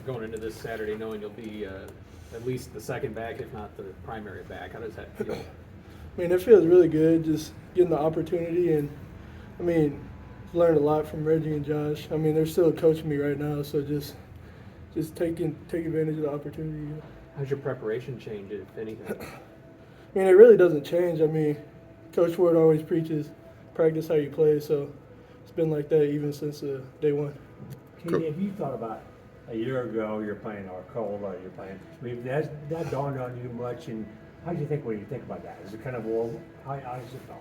going into this Saturday, knowing you'll be at least the second back, if not the primary back? How does that feel? I mean, it feels really good just getting the opportunity, and I mean, learned a lot from Reggie and Josh. I mean, they're still coaching me right now, so just take advantage of the opportunity. How's your preparation change, if anything? I mean, it really doesn't change. I mean, Coach Ward always preaches practice how you play, so it's been like that even since day one. Kaden, if you thought about a year ago, you're playing or cold, or you're playing, I mean, that dawned on you much, and how do you think when you think about that? Is it kind of, well, how does it feel?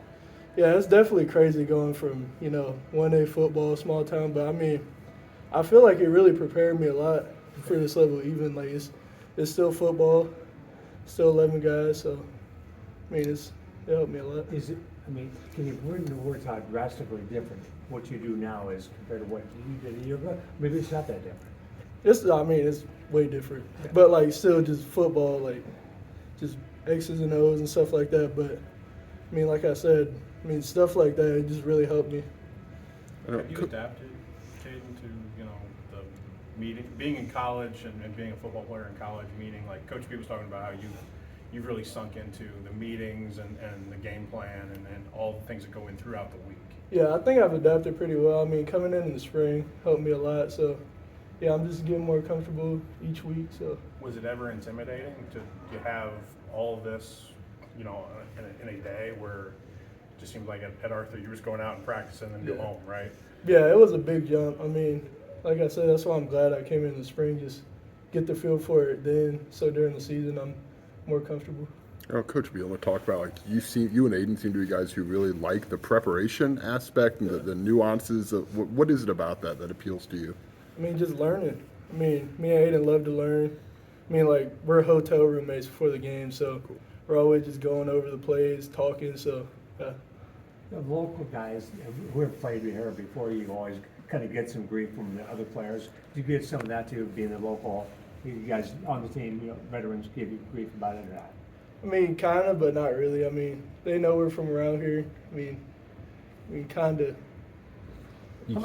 Yeah, it's definitely crazy going from, 1A football, small town, but I mean, I feel like it really prepared me a lot for this level. Even like it's still football, still 11 guys, so I mean it helped me a lot. Is it, I mean, can you put into words how drastically different what you do now is compared to what you did a year ago? Maybe it's not that different. I mean, it's way different, but like still just football, like just X's and O's and stuff like that. But I mean, like I said, stuff like that it just really helped me. Have you adapted, Kaden, to the being in college and being a football player in college, meaning like Coach B was talking about how you've really sunk into the meetings and the game plan and all the things that go in throughout the week. Yeah, I think I've adapted pretty well. I mean, coming in the spring helped me a lot. So, yeah, I'm just getting more comfortable each week. So, was it ever intimidating to have all of this, in a day where it just seemed like at Arthur you were just going out and practicing and go home, right? Yeah, it was a big jump. I mean, like I said, that's why I'm glad I came in the spring. Just get the feel for it then. So during the season, I'm more comfortable. Coach B, I want to talk about you and Aiden seem to be guys who really like the preparation aspect and the nuances of what is it about that appeals to you? I mean, just learning. I mean, me and Aiden love to learn. I mean, like we're hotel roommates before the game, so we're always just going over the plays, talking. So, yeah. The local guys who have played here before, you always kind of get some grief from the other players. Do you get some of that too, being the local? You guys on the team, veterans give you grief about it or not? I mean, kind of, but not really. I mean, they know we're from around here. I mean, kind of. You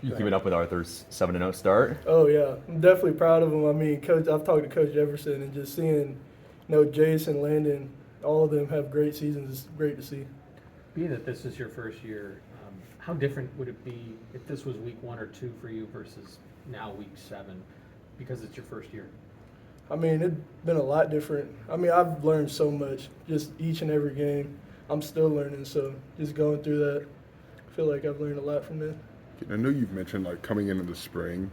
keep it up with Arthur's 7-0 start? Oh, yeah. I'm definitely proud of them. I mean, I've talked to Coach Jefferson, and just seeing, Jason, Landon, all of them have great seasons is great to see. Being that this is your first year, how different would it be if this was week 1 or 2 for you versus now week 7, because it's your first year? I mean, it's been a lot different. I mean, I've learned so much, just each and every game. I'm still learning, so just going through that, I feel like I've learned a lot from that. I know you've mentioned coming into the spring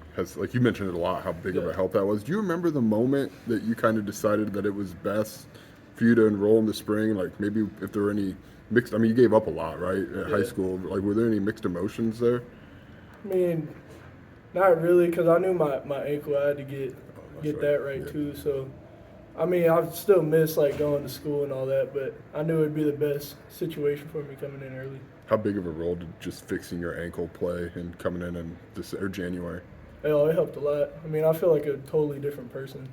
you mentioned it a lot how big of a help that was. Do you remember the moment that you kind of decided that it was best for you to enroll in the spring? Like maybe if there were any mixed, you gave up a lot, right, at high school. Like were there any mixed emotions there? I mean, not really, because I knew my ankle. I had to get that right too. So, I mean, I still miss going to school and all that, but I knew it'd be the best situation for me coming in early. How big of a role did just fixing your ankle play and coming in January? Oh, it helped a lot. I mean, I feel like a totally different person,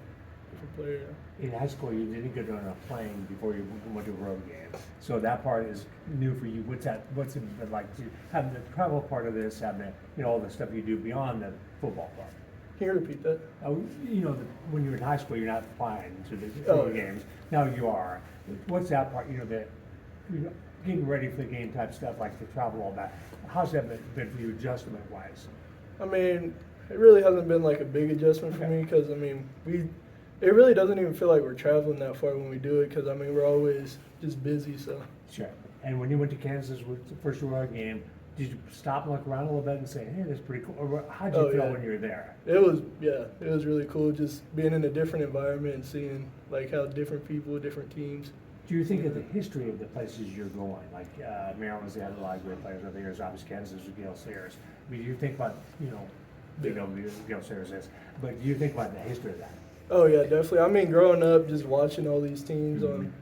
different player. In high school, you didn't get enough playing before you went to a road game. So that part is new for you. What's it been like to have the travel part of this, having all the stuff you do beyond the football part? Can you repeat that? When you're in high school, you're not flying to the games. Now you are. What's that part? That getting ready for the game type stuff, like the travel, all that. How's that been for you, adjustment wise? I mean, it really hasn't been a big adjustment for me because it really doesn't even feel like we're traveling that far when we do it because we're always just busy. So. Sure. And when you went to Kansas with the first road game, did you stop and look around a little bit and say, "Hey, that's pretty cool"? Or how did you feel when you were there? It was really cool just being in a different environment and seeing how different people, different teams. Do you think of the history of the places you're going? Like Maryland's had a lot of great players over the years. Obviously, Kansas with Gale Sayers. Do you think about Gale Sayers is, but do you think about the history of that? Oh yeah, definitely. Growing up, just watching all these teams on,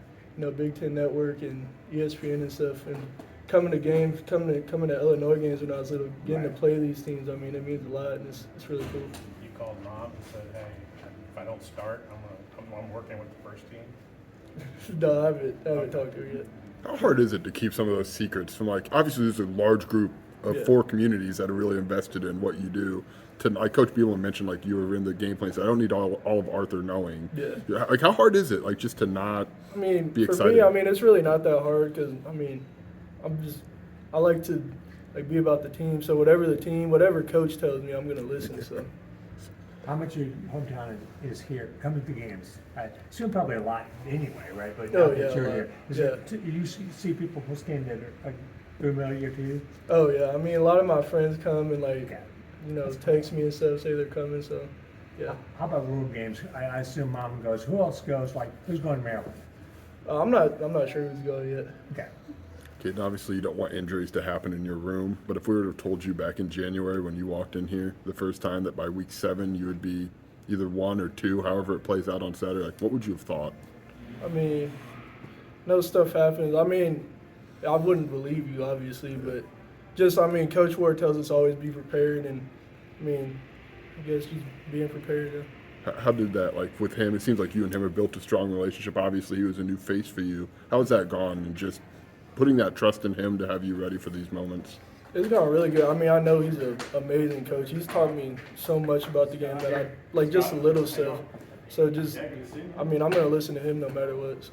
Big Ten Network and ESPN and stuff, and coming to games, coming to Illinois games when I was little, getting to play these teams. It means a lot, and it's really cool. You called Mom and said, "Hey, if I don't start, I'm working with the first team." No, I haven't talked to her yet. How hard is it to keep some of those secrets from obviously there's a large group of Yeah. 4 communities that are really invested in what you do. Like Coach Beeman mentioned, like you were in the game plan, so I don't need all of Arthur knowing. Yeah. Like how hard is it, like just to not? I mean, Be for excited. me, I mean, it's really not that hard because, I mean, I like to like be about the team. So whatever coach tells me, I'm gonna listen. So How much your hometown is here coming to games? I assume probably a lot anyway, right? But Oh, now that yeah, you're a lot. here, you see people posting that are like familiar to you? oh yeah, I mean, a lot of my friends come and like, Okay. you know, text me and stuff, say they're coming. So yeah, How about road games? I assume mom goes. Who else goes? Like who's going to Maryland? I'm not sure who's going yet. Okay. Okay, and obviously you don't want injuries to happen in your room, but if we would have told you back in January when you walked in here the first time that by week 7 you would be either 1 or 2, however it plays out on Saturday, like what would you have thought? I mean, no stuff happens. I mean, I wouldn't believe you, obviously, but just, I mean, Coach Ward tells us always be prepared, and I mean, I guess just being prepared. How did that, like with him, it seems like you and him have built a strong relationship. Obviously he was a new face for you. How has that gone, and just putting that trust in him to have you ready for these moments? It's gone really good. I mean, I know he's an amazing coach. He's taught me so much about the game that I, like just the little stuff. So just, I mean, I'm going to listen to him no matter what. So.